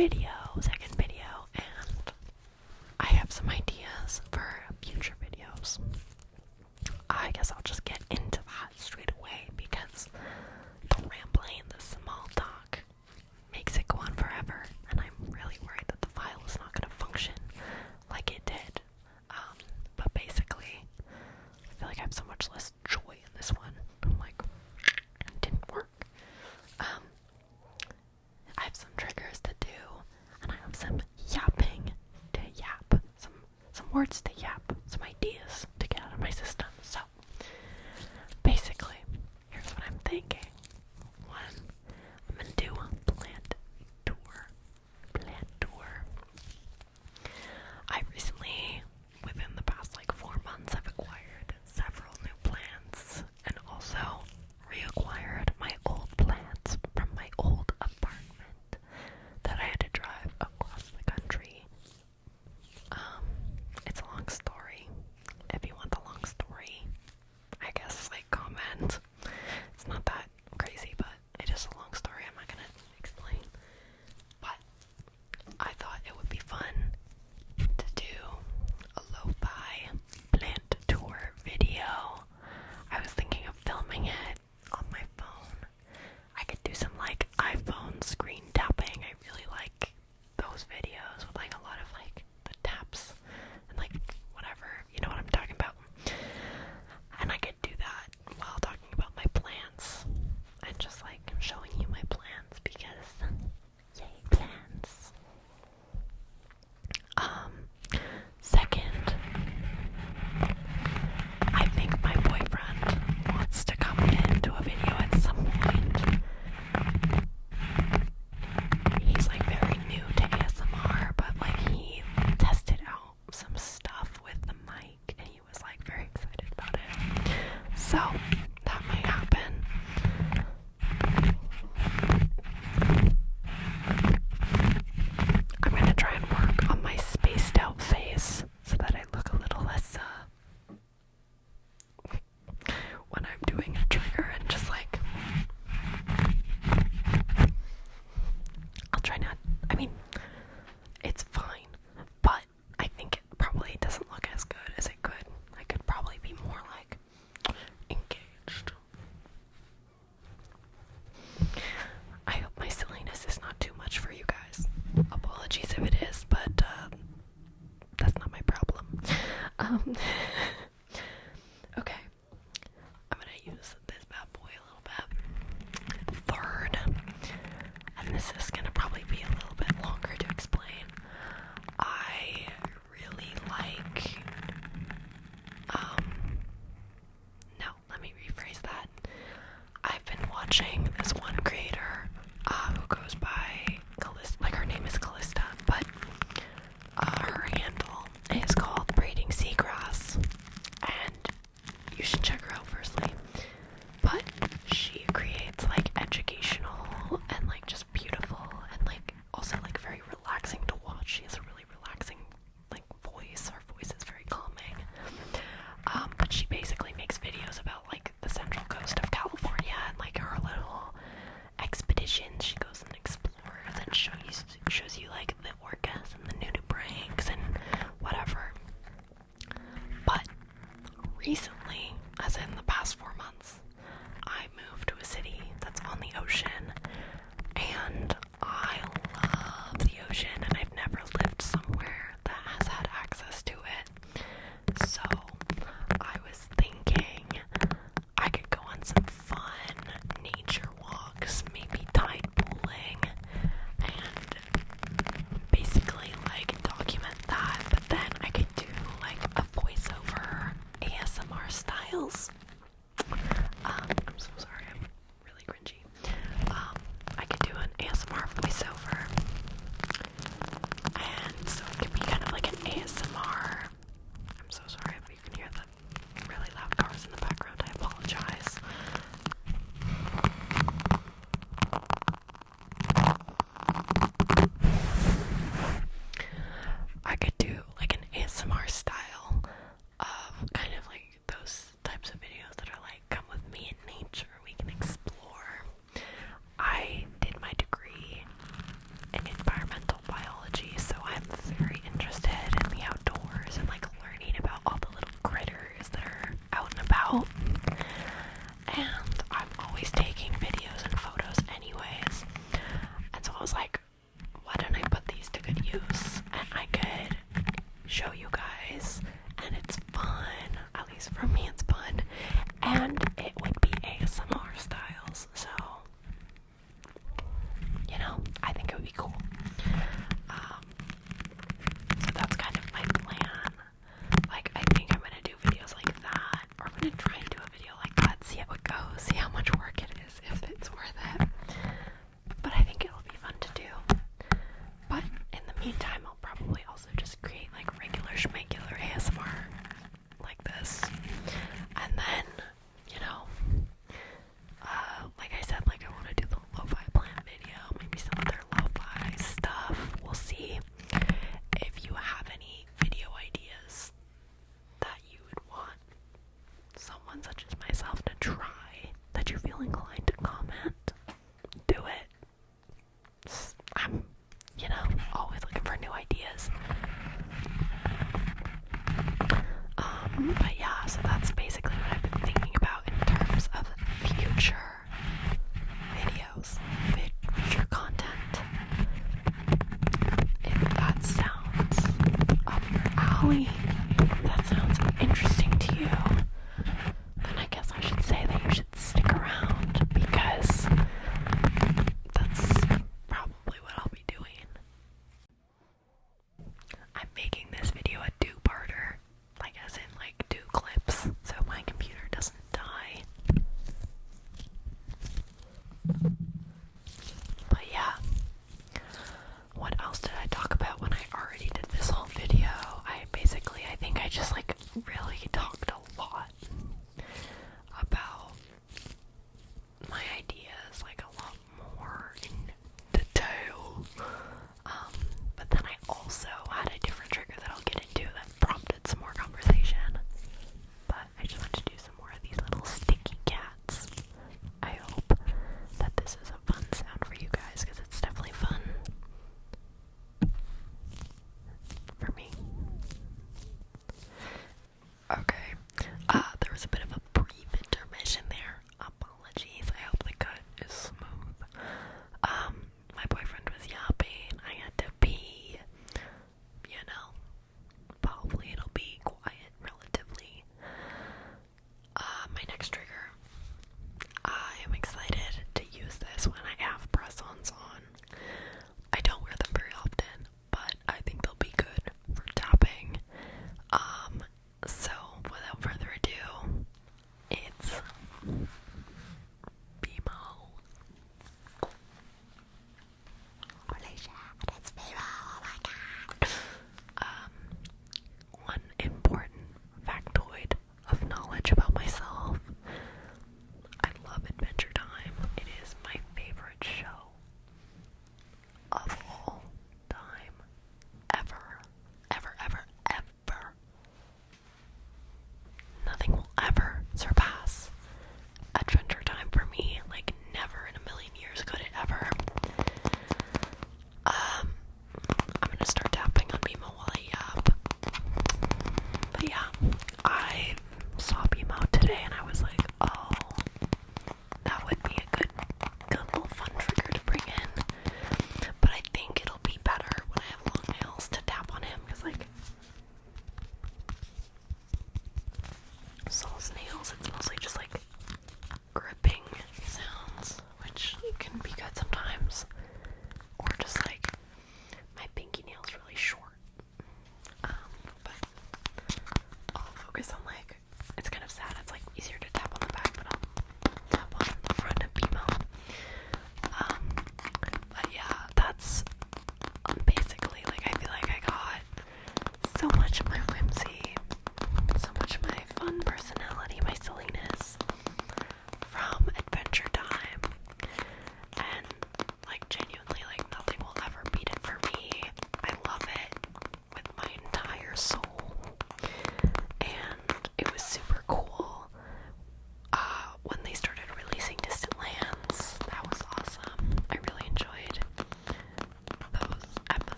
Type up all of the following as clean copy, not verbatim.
second video, and I have some ideas for future videos. I guess I'll just get into that straight away because the rambling, the small talk makes it go on forever, and I'm really worried that the file is not going to function like it did. But basically, I feel like I have so much less joy in this one. I'm like, it didn't work. I have some triggers to do, and I have some yapping to yap, some words to yap, some ideas to get out of my system. So, basically, here's what I'm thinking. One, I'm gonna do a plant tour. I recently, within the past 4 months, I've acquired several new plants and also reacquired my old plants from my old apartment that I had to drive across the country. It's a long story. If you want the long story, I guess comment. It's not that crazy, but it is a long story. I'm not gonna explain. But I thought it would be fun to do a lo-fi plant tour video. I was thinking of filming it on my phone. I could do some iPhone screen tapping. I really like those videos with a lot of the taps and whatever, you know what I'm talking about. And I could do that while talking about my plants and just showing you my plants because yay, plants. Second, I think my boyfriend wants to come into a video at some point. He's very new to ASMR, but he tested out some stuff with the mic and he was very excited about it. So that might happen. I'm gonna try and work on my spaced out face so that I look a little less when I'm doing a trigger and just I'll try not, it's fine, but I think it probably doesn't look as good as it could. I could probably be more engaged. I hope my silliness is not too much for you guys. Apologies if it is, but that's not my problem. Okay, I'm gonna use this bad boy a little bit. Third, and this is gonna probably be a little bit longer to explain. I really no, let me rephrase that. I've been watching this one creator who goes by Callista, her name is Callista, but her handle is called Braiding Seagrass, and you should check her out firstly. But she creates educational and just beautiful I think it would be cool. So that's kind of my plan. Like, I think I'm gonna do videos like that, or I'm gonna try and do a video like that, see how it goes, see how much work it is, if it's worth it. But I think it'll be fun to do. But in the meantime, I'll probably also just create like regular schmegular ASMR like this. And then, like I said, like I want to do the lo-fi plant video, maybe some other lo-fi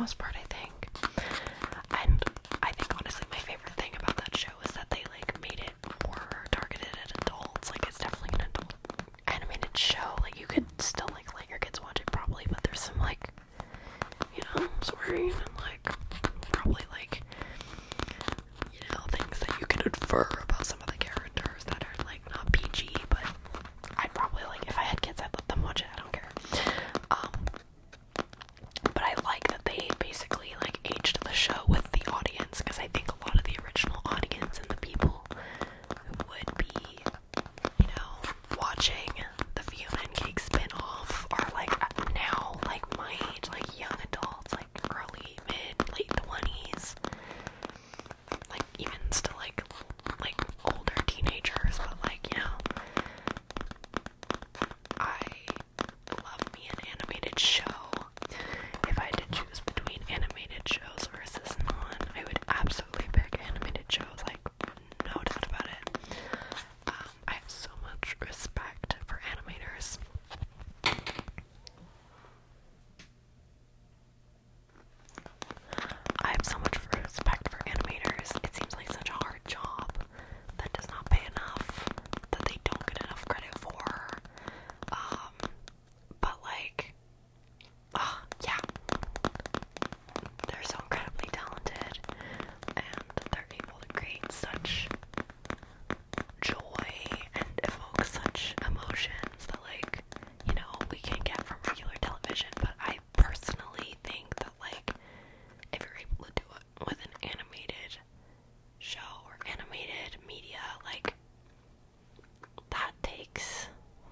most part, I think. And I think honestly my favorite thing about that show is that they like made it more targeted at adults. Like it's definitely an adult animated show. Like you could still like let your kids watch it probably, but there's some like, you know, swearing and like probably like, you know, things that you can infer about some of the characters that are like not PG, but I'd probably like, if I had kids I'd let them watch it, I don't care. But I like that they basically like aged the show with the audience, because I think a lot of the original audience and the people who would be, you know, watching the Fiona and Cake spin-off are like now like my age, like young adults, like early, mid, late 20s, like even still like older teenagers, but like, you know, I love me an animated show. If I had to choose between animated shows versus non, I would absolutely pick animated shows, like no doubt about it. I have so much respect for animators. I have so much respect for animators. It seems like such a hard job that does not pay enough, that they don't get enough credit for. But like, yeah, they're so incredibly talented, and they're able to create such joy and evoke such emotions that, like, you know, we can get from regular television. But I personally think that, like, if you're able to do it with an animated show or animated media, like, that takes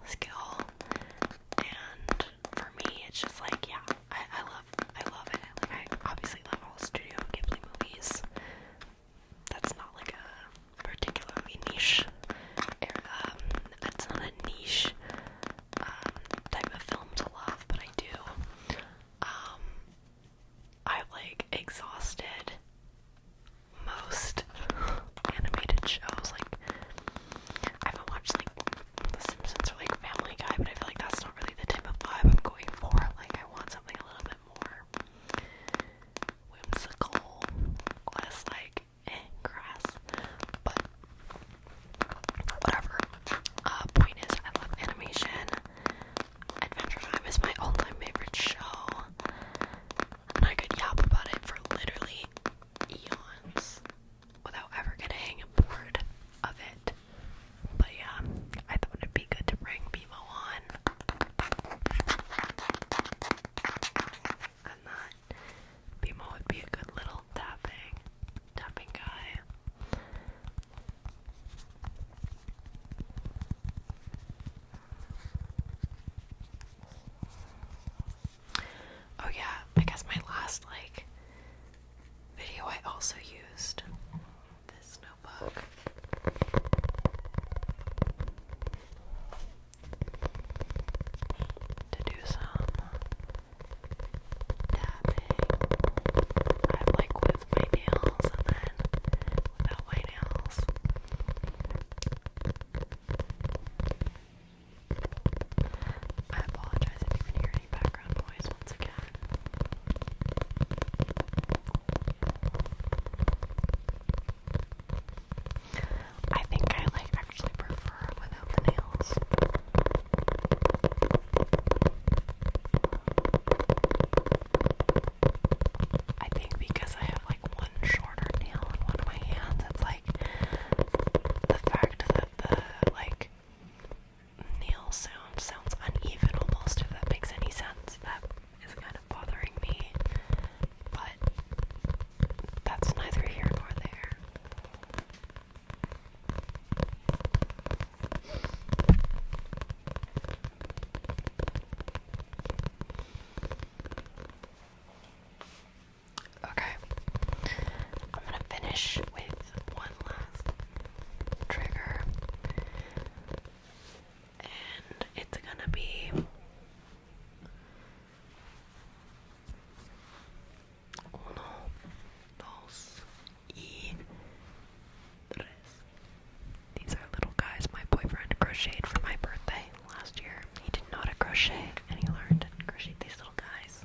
skill. And for me, it's just like, yeah, I love it. Like, I obviously love all Studio Ghibli movies. That's not like a particularly niche, that's not a niche type of film to love, but I do. I've like exhausted most animated shows. Like, I haven't watched like The Simpsons or like Family Guy, but I feel like that's not really the type of vibe I'm going for. Like, I want something a little bit more whimsical, less like crass. But whatever. Point is, I love animation. Adventure Time is my all-time favorite show, and I could yap about it for literally eons without ever getting bored of it. But yeah, I thought it'd be good to bring BMO on, and that BMO would be a good little tapping guy. Oh yeah, I guess my last like video I also used this notebook to do some tapping. I have like with my nails and then without my nails. I apologize if you can hear any background noise once again. I think I like actually prefer without the nails. I think because I have like one shorter nail in one of my hands, it's like the fact that the like nail sounds uneven almost, if that makes any sense. That is kind of bothering me, but that's neither here nor there. Okay, I'm gonna finish with one last trigger, and it's gonna be uno, dos, y tres. These are little guys my boyfriend crocheted for my birthday last year. He didn't know how to crochet, and he learned and crocheted these little guys.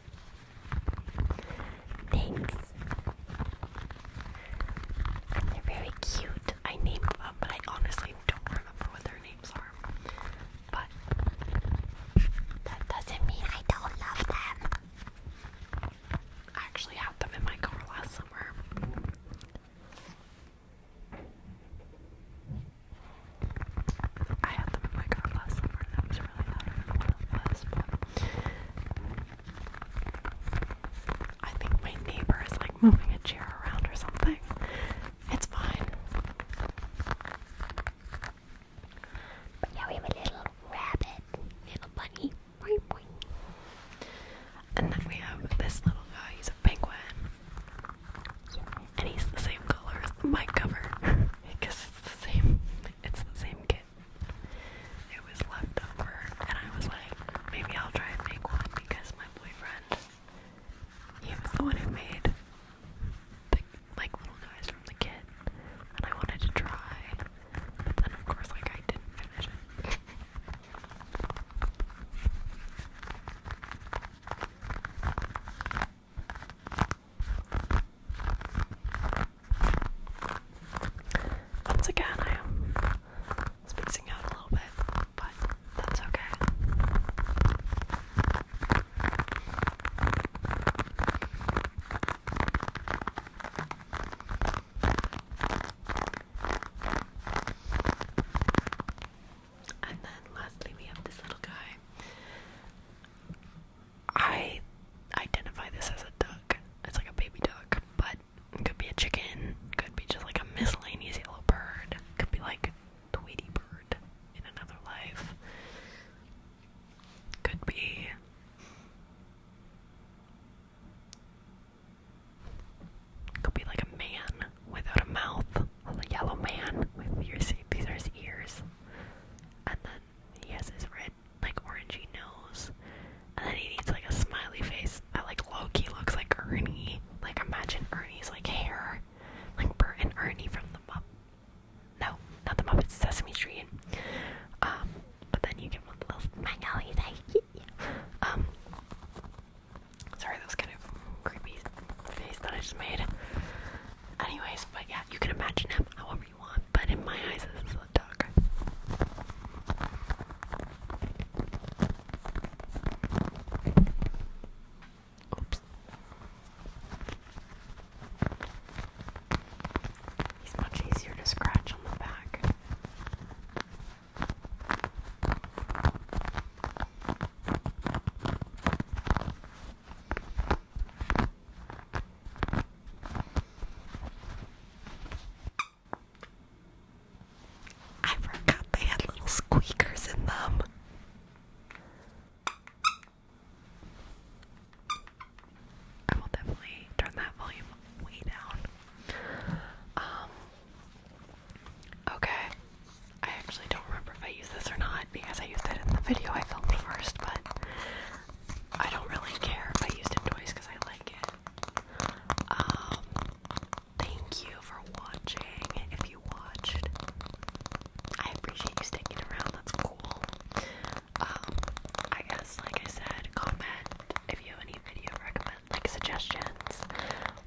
suggestions,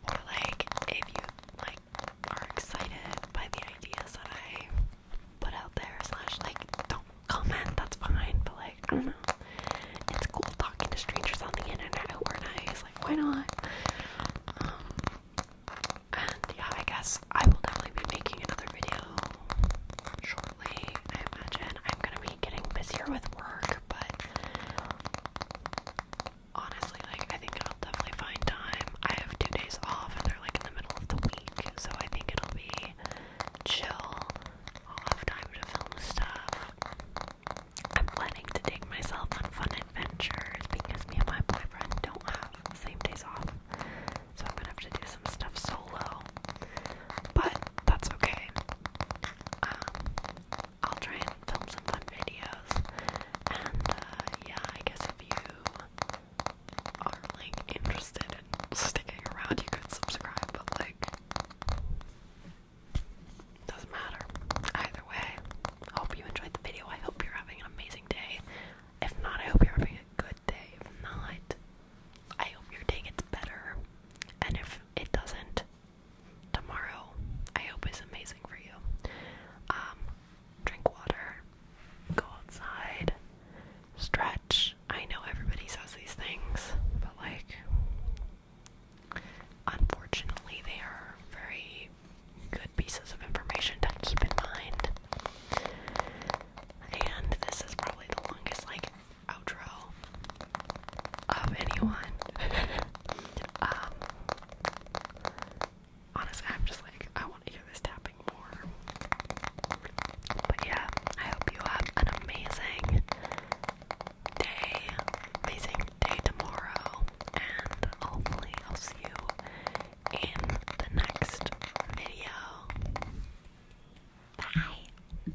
or like if you like are excited by the ideas that I put out there, slash like don't comment, that's fine, but like I don't know, it's cool talking to strangers on the internet who are nice, like why not?